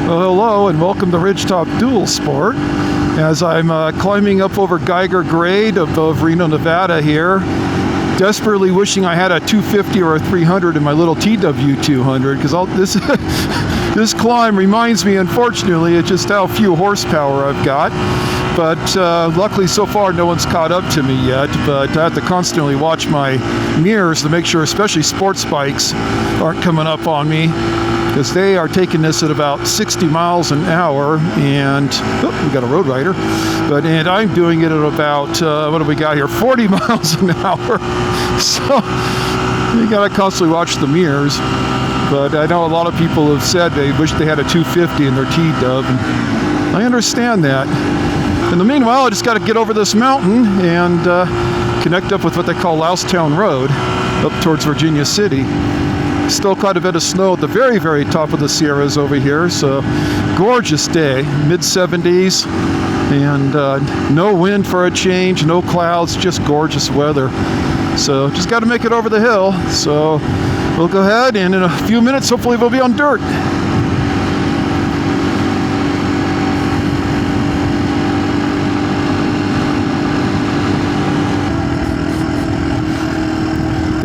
Well, hello and welcome to Ridgetop Dual Sport. As I'm climbing up over Geiger Grade above Reno, Nevada here, desperately wishing I had a 250 or a 300 in my little TW200, because this climb reminds me, unfortunately, of just how few horsepower I've got. But luckily so far no one's caught up to me yet, but I have to constantly watch my mirrors to make sure especially sports bikes aren't coming up on me, because they are taking this at about 60 miles an hour, and we got a road rider, and I'm doing it at about, what do we got here, 40 miles an hour. So you gotta constantly watch the mirrors. But I know a lot of people have said they wish they had a 250 in their T-Dub, and I understand that. In the meanwhile, I just got to get over this mountain and connect up with what they call Lousetown Road up towards Virginia City. Still quite a bit of snow at the very, very top of the Sierras over here, so gorgeous day, mid-70s, and no wind for a change, no clouds, just gorgeous weather. So just got to make it over the hill. So we'll go ahead, and in a few minutes, hopefully we'll be on dirt.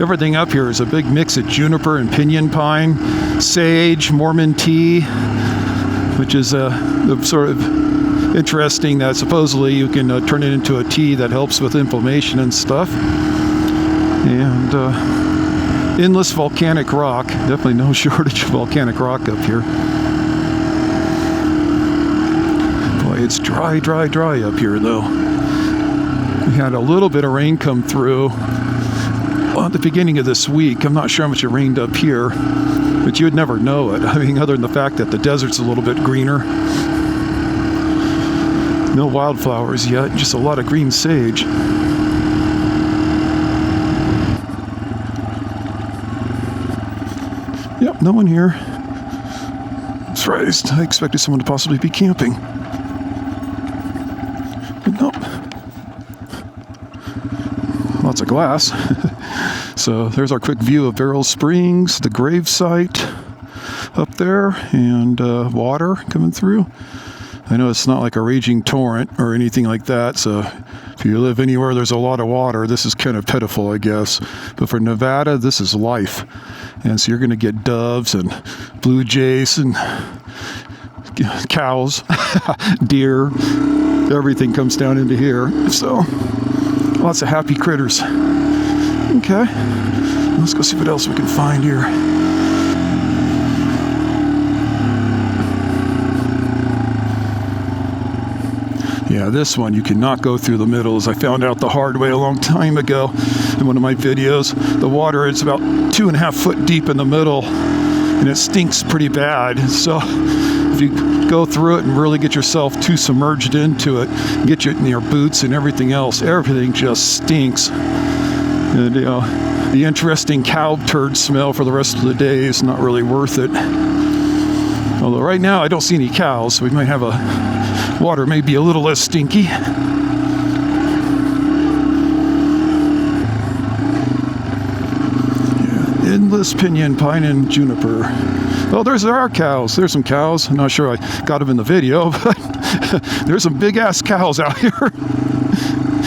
Everything up here is a big mix of juniper and pinion pine, sage, Mormon tea, which is sort of interesting that supposedly you can turn it into a tea that helps with inflammation and stuff. And endless volcanic rock. Definitely no shortage of volcanic rock up here. Boy, it's dry, dry, dry up here though. We had a little bit of rain come through at the beginning of this week. I'm not sure how much it rained up here, but you would never know it. I mean, other than the fact that the desert's a little bit greener. No wildflowers yet, just a lot of green sage. Yep, no one here. That's right, I expected someone to possibly be camping. But nope. Lots of glass. So there's our quick view of Beryl Springs, the grave site up there, and water coming through. I know it's not like a raging torrent or anything like that, so if you live anywhere there's a lot of water, this is kind of pitiful, I guess. But for Nevada, this is life. And so you're going to get doves and blue jays and cows, deer, everything comes down into here. So lots of happy critters. Okay, let's go see what else we can find here. Yeah, this one you cannot go through the middle, as I found out the hard way a long time ago in one of my videos. The water is about 2.5 foot deep in the middle, and it stinks pretty bad. So if you go through it and really get yourself too submerged into it, get your boots and everything else, everything just stinks. And the interesting cow turd smell for the rest of the day is not really worth it. Although right now I don't see any cows, so we might have water may be a little less stinky. Yeah, endless pinion, pine, and juniper. Well, there are cows. There's some cows. I'm not sure I got them in the video, but there's some big ass cows out here.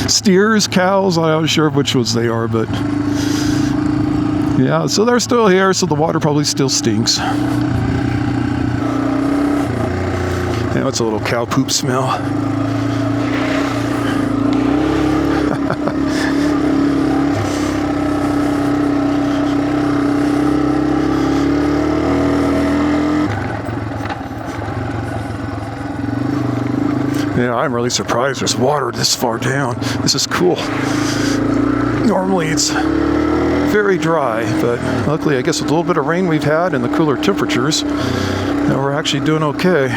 Steers, cows, I'm not sure which ones they are, but yeah, so they're still here, so the water probably still stinks. Yeah, it's a little cow poop smell. Yeah, I'm really surprised there's water this far down. This is cool. Normally it's very dry, but luckily I guess with a little bit of rain we've had and the cooler temperatures, we're actually doing okay.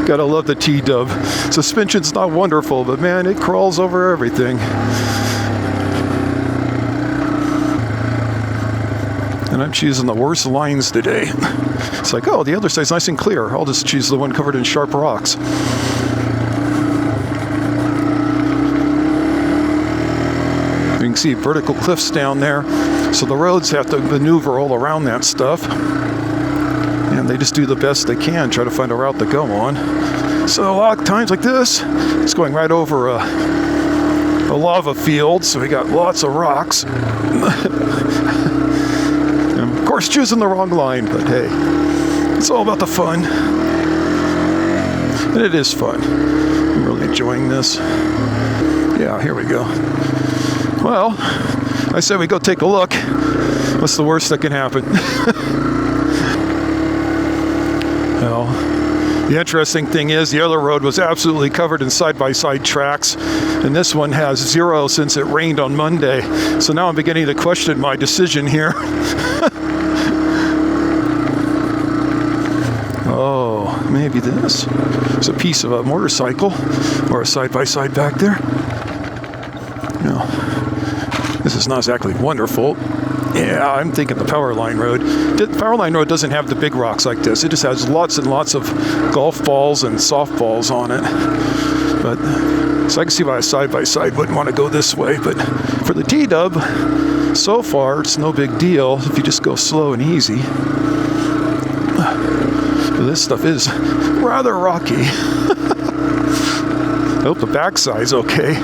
Gotta love the T-Dub. Suspension's not wonderful, but man, it crawls over everything. And And I'm choosing the worst lines today. It's like, oh, the other side's nice and clear. I'll just choose the one covered in sharp rocks. You can see vertical cliffs down there, so the roads have to maneuver all around that stuff. And they just do the best they can, try to find a route to go on. So a lot of times like this, it's going right over a lava field, so we got lots of rocks. And of course, choosing the wrong line, but hey, it's all about the fun. And it is fun. I'm really enjoying this. Yeah, here we go. Well, I said we go take a look. What's the worst that can happen? Well, the interesting thing is the other road was absolutely covered in side-by-side tracks, and this one has 0 since it rained on Monday. So now I'm beginning to question my decision here. Oh, maybe this is a piece of a motorcycle or a side-by-side back there. No, this is not exactly wonderful. Yeah, I'm thinking the power line road. The power line road doesn't have the big rocks like this. It just has lots and lots of golf balls and softballs on it. But so I can see why a side-by-side wouldn't want to go this way. But for the T-dub, so far it's no big deal if you just go slow and easy. But this stuff is rather rocky. I hope the backside's okay.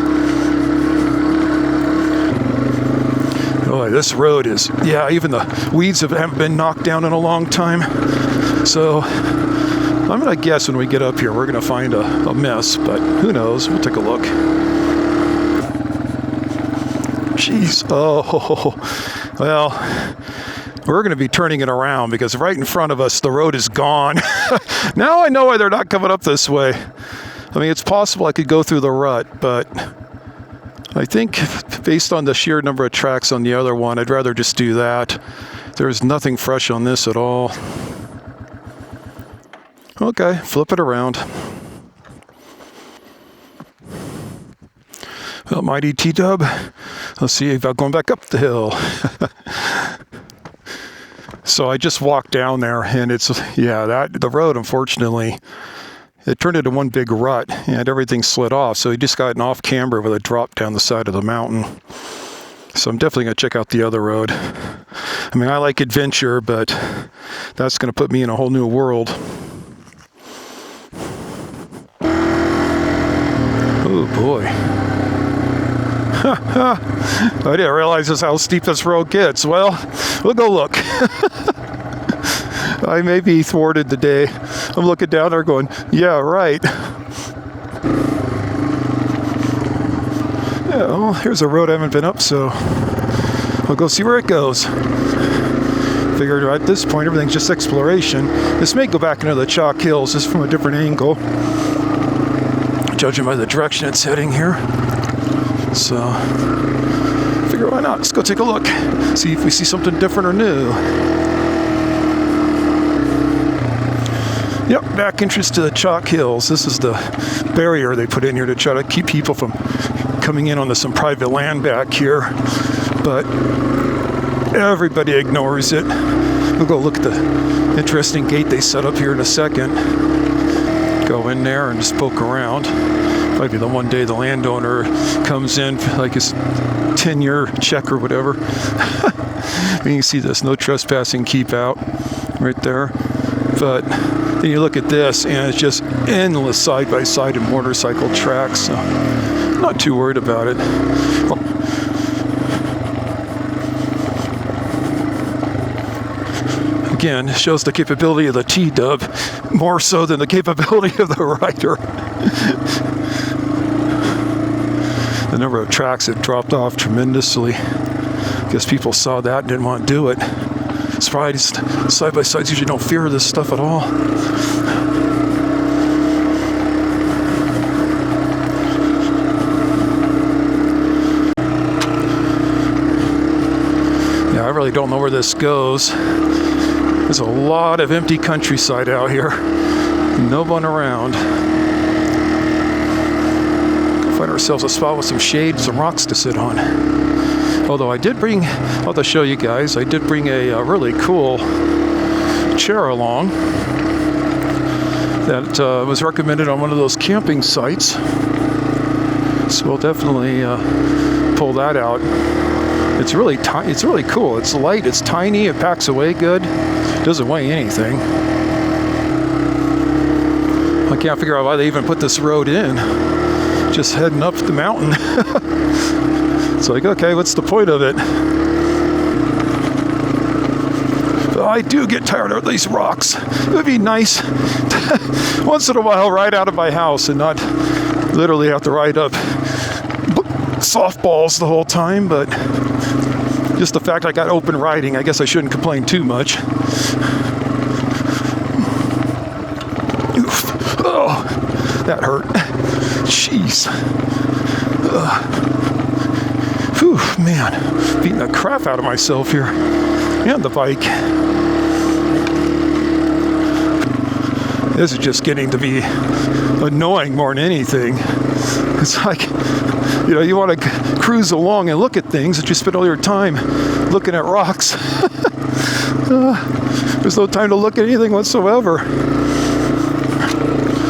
Boy, this road is, yeah, even the weeds haven't been knocked down in a long time. So I'm going to guess when we get up here, we're going to find a mess, but who knows? We'll take a look. Jeez. Oh, well, we're going to be turning it around because right in front of us, the road is gone. Now I know why they're not coming up this way. I mean, it's possible I could go through the rut, but I think based on the sheer number of tracks on the other one, I'd rather just do that. There's nothing fresh on this at all. Okay, flip it around. Well, mighty T-dub. Let's see about going back up the hill. So I just walked down there, and it's, yeah, the road, unfortunately, it turned into one big rut, and everything slid off. So he just got an off-camber with a drop down the side of the mountain. So I'm definitely going to check out the other road. I mean, I like adventure, but that's going to put me in a whole new world. Oh, boy. I didn't realize just how steep this road gets. Well, we'll go look. I may be thwarted today. I'm looking down there going, yeah, right. Yeah, well, here's a road I haven't been up, so I'll go see where it goes. Figured at this point, everything's just exploration. This may go back into the chalk hills, just from a different angle, judging by the direction it's heading here. So, figure why not? Let's go take a look, see if we see something different or new. Yep, back entrance to the chalk hills. This is the barrier they put in here to try to keep people from coming in onto some private land back here. But everybody ignores it. We'll go look at the interesting gate they set up here in a second. Go in there and just poke around. Might be the one day the landowner comes in, like his 10-year check or whatever. You can see this, no trespassing, keep out, right there. But then you look at this, and it's just endless side-by-side and motorcycle tracks. So I'm not too worried about it. Well, again, it shows the capability of the T-dub more so than the capability of the rider. The number of tracks have dropped off tremendously. I guess people saw that and didn't want to do it. Surprised side-by-sides usually don't fear this stuff at all. Yeah, I really don't know where this goes. There's a lot of empty countryside out here. No one around. Find ourselves a spot with some shade, some rocks to sit on. Although I did bring, I'll have to show you guys, I did bring a really cool chair along that was recommended on one of those camping sites. So we'll definitely pull that out. It's really it's really cool. It's light, it's tiny, it packs away good. Doesn't weigh anything. I can't figure out why they even put this road in. Just heading up the mountain. It's like, okay, what's the point of it? But I do get tired of these rocks. It would be nice once in a while ride out of my house and not literally have to ride up softballs the whole time, but just the fact I got open riding, I guess I shouldn't complain too much. Oof. Oh, that hurt. Jeez. Whew, man. Beating the crap out of myself here. And the bike. This is just getting to be annoying more than anything. It's like, you know, you want to cruise along and look at things, but you spend all your time looking at rocks. There's no time to look at anything whatsoever.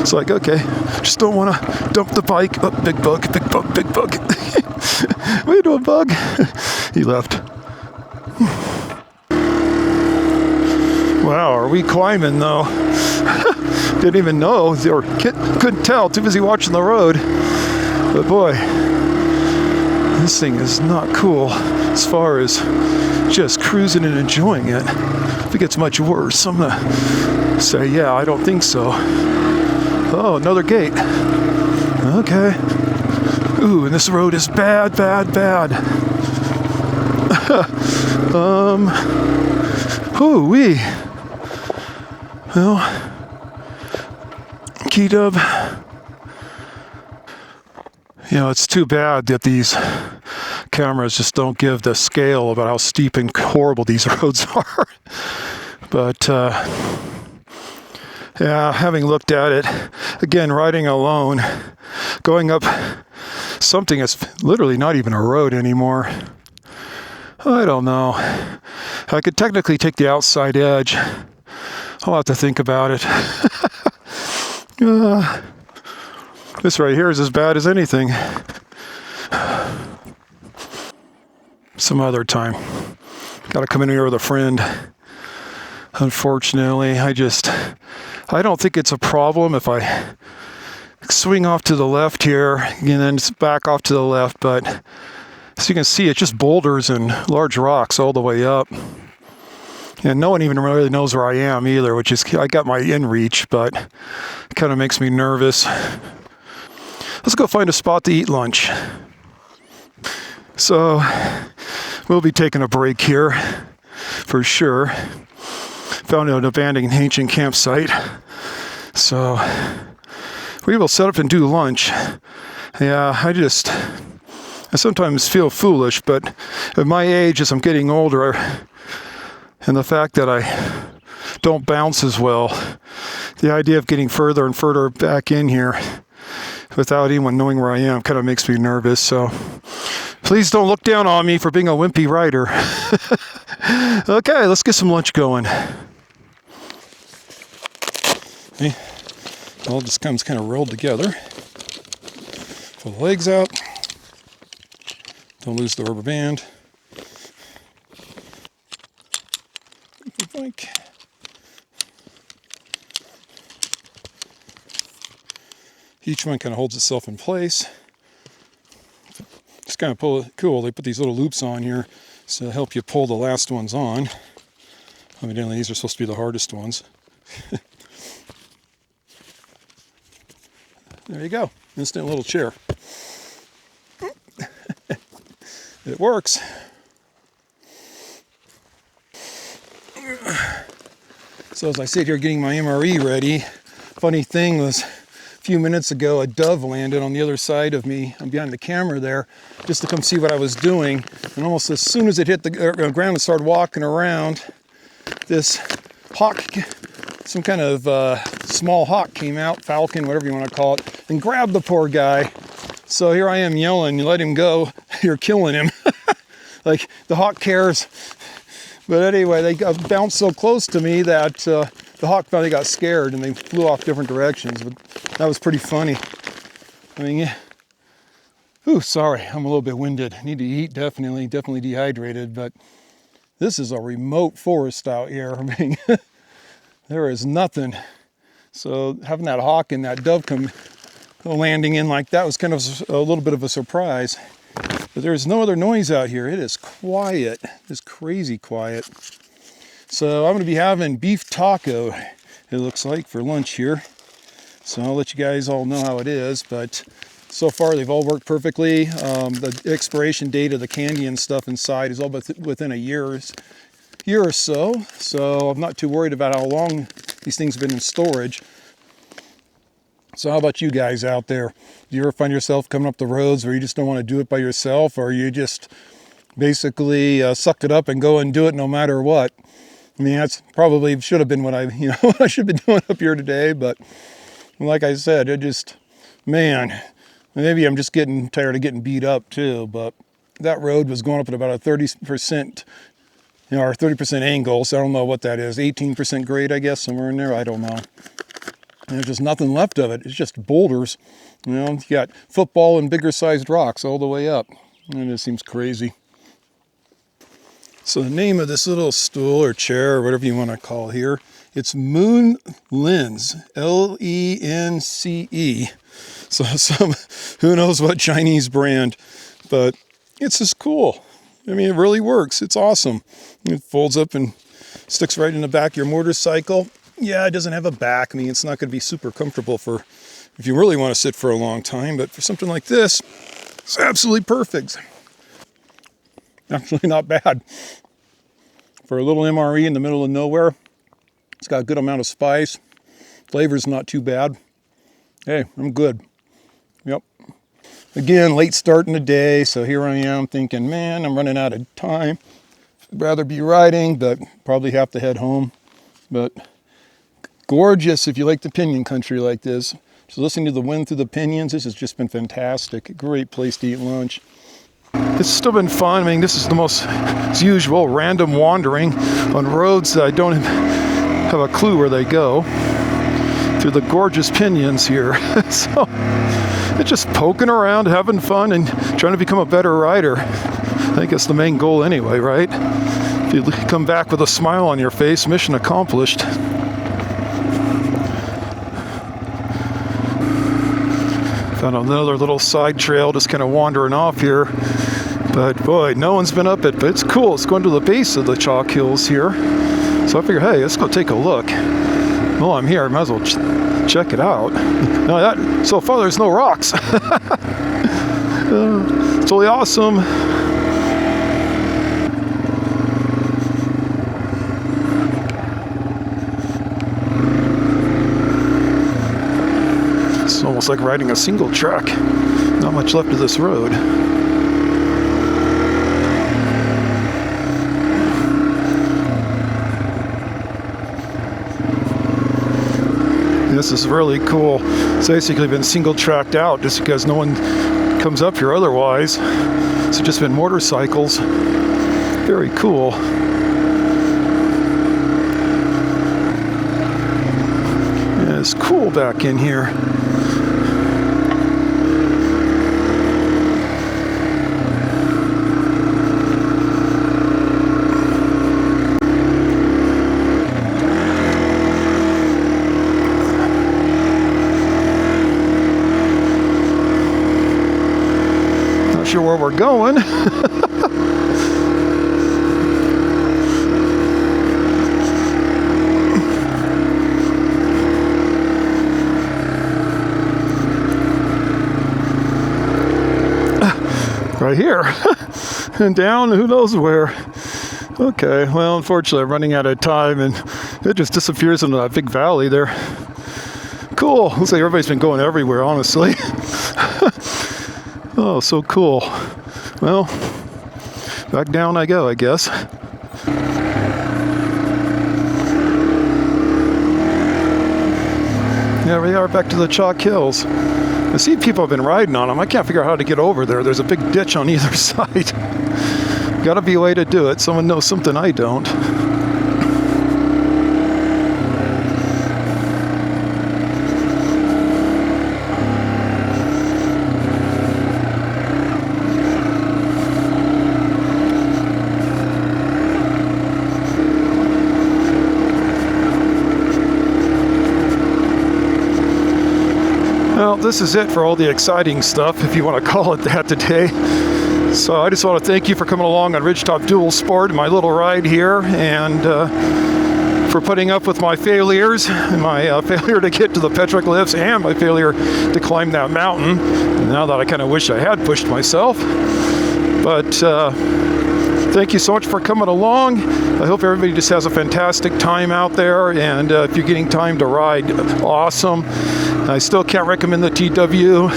It's like, okay, just don't want to dump the bike. Oh, big bug, big bug, big bug. What are you doing, bug? He left. Wow, are we climbing though? Didn't even know, or couldn't tell, too busy watching the road. But boy, this thing is not cool as far as just cruising and enjoying it. If it gets much worse, I'm gonna say, yeah, I don't think so. Oh, another gate. Okay. Ooh, and this road is bad, bad, bad. Ooh-wee. Well, Key-Dub. You know, it's too bad that these cameras just don't give the scale about how steep and horrible these roads are. But, yeah, having looked at it, again, riding alone, going up something that's literally not even a road anymore. I don't know. I could technically take the outside edge. I'll have to think about it. This right here is as bad as anything. Some other time. Gotta come in here with a friend. Unfortunately, I don't think it's a problem if I swing off to the left here and then back off to the left, but as you can see, it's just boulders and large rocks all the way up. And no one even really knows where I am either, which is, I got my in reach, but it kind of makes me nervous. Let's go find a spot to eat lunch. So, we'll be taking a break here, for sure. Found an abandoned ancient campsite. So, we will set up and do lunch. Yeah, I sometimes feel foolish, but at my age, as I'm getting older, and the fact that I don't bounce as well, the idea of getting further and further back in here without anyone knowing where I am kind of makes me nervous. So please don't look down on me for being a wimpy rider. Okay, let's get some lunch going. Okay. All this comes kind of rolled together. Pull the legs out. Don't lose the rubber band. Like. Each one kind of holds itself in place. It's kind of cool. They put these little loops on here to help you pull the last ones on. Evidently, these are supposed to be the hardest ones. There you go. Instant little chair. It works. So as I sit here getting my MRE ready, funny thing was a few minutes ago a dove landed on the other side of me. I'm behind the camera there just to come see what I was doing. And almost as soon as it hit the ground and started walking around, this hawk, some kind of small hawk came out, falcon, whatever you want to call it, and grabbed the poor guy. So here I am yelling, you let him go, you're killing him. like the hawk cares. But anyway, they bounced so close to me that the hawk finally got scared and they flew off different directions. But that was pretty funny. I mean, yeah. Ooh, sorry, I'm a little bit winded. I need to eat, definitely dehydrated. But this is a remote forest out here. I mean, there is nothing. So having that hawk and that dove come landing in like that was kind of a little bit of a surprise. But there's no other noise out here. It is quiet. It's crazy quiet. So I'm going to be having beef taco, it looks like, for lunch here. So I'll let you guys all know how it is. But so far they've all worked perfectly. The expiration date of the candy and stuff inside is all within a year or so. So I'm not too worried about how long these things have been in storage. So how about you guys out there? Do you ever find yourself coming up the roads where you just don't want to do it by yourself, or you just basically suck it up and go and do it no matter what? I mean, that's probably should have been what I should have been doing up here today, but like I said, it just, man, maybe I'm just getting tired of getting beat up too, but that road was going up at about a 30%, or 30% angle, so I don't know what that is, 18% grade, I guess, somewhere in there, I don't know. And there's just nothing left of it. It's just boulders. You got football and bigger sized rocks all the way up. And it seems crazy. So the name of this little stool or chair or whatever you want to call here, it's Moon Lence, Lence. So some, who knows what Chinese brand, but it's just cool. I mean, it really works. It's awesome. It folds up and sticks right in the back of your motorcycle. Yeah, it doesn't have a back. I mean, it's not going to be super comfortable for if you really want to sit for a long time, but for something like this, it's absolutely perfect. Actually not bad. For a little MRE in the middle of nowhere, it's got a good amount of spice. Flavor's not too bad. Hey, I'm good. Yep. Again, late start in the day, so here I am thinking, man, I'm running out of time. I'd rather be riding, but probably have to head home. But gorgeous if you like the pinion country like this. So listening to the wind through the pinions, this has just been fantastic. Great place to eat lunch. It's still been fun. I mean, this is the most, as usual, random wandering on roads that I don't have a clue where they go. Through the gorgeous pinions here. So it's just poking around, having fun, and trying to become a better rider. I think that's the main goal anyway, right? If you come back with a smile on your face, mission accomplished. Found another little side trail just kind of wandering off here. But boy, no one's been up it, but it's cool. It's going to the base of the chalk hills here. So I figure, hey, let's go take a look. Well, I'm here, I might as well check it out. No, so far there's no rocks. It's totally awesome. It's almost like riding a single track. Not much left of this road. This is really cool. It's basically been single tracked out just because no one comes up here otherwise. It's just been motorcycles. Very cool. Yeah, it's cool back in here. Sure where we're going. Right here. And down who knows where. Okay, well, unfortunately I'm running out of time and it just disappears into that big valley there. Cool. Looks like everybody's been going everywhere, honestly. Oh, so cool. Well, back down I go, I guess. There we are, back to the chalk hills. I see people have been riding on them. I can't figure out how to get over there. There's a big ditch on either side. Gotta be a way to do it. Someone knows something I don't. Well, this is it for all the exciting stuff, if you want to call it that today. So I just want to thank you for coming along on Ridgetop Dual Sport, my little ride here, and for putting up with my failures, my failure to get to the petroglyphs and my failure to climb that mountain. Now that I kind of wish I had pushed myself. But thank you so much for coming along. I hope everybody just has a fantastic time out there, and if you're getting time to ride, awesome. I still can't recommend the TW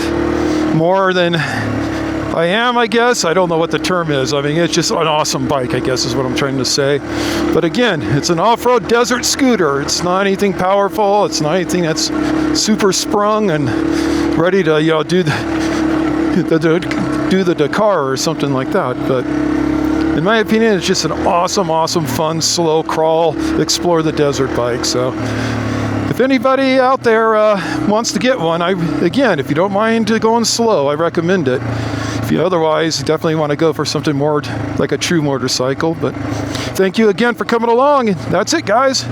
more than I am, I guess. I don't know what the term is. I mean, it's just an awesome bike, I guess is what I'm trying to say. But again, it's an off-road desert scooter. It's not anything powerful. It's not anything that's super sprung and ready to, you know, do the Dakar or something like that. But in my opinion, it's just an awesome, awesome, fun, slow crawl, explore the desert bike. So if anybody out there wants to get one, again, if you don't mind going slow, I recommend it. If you otherwise definitely want to go for something more like a true motorcycle. But thank you again for coming along. That's it, guys.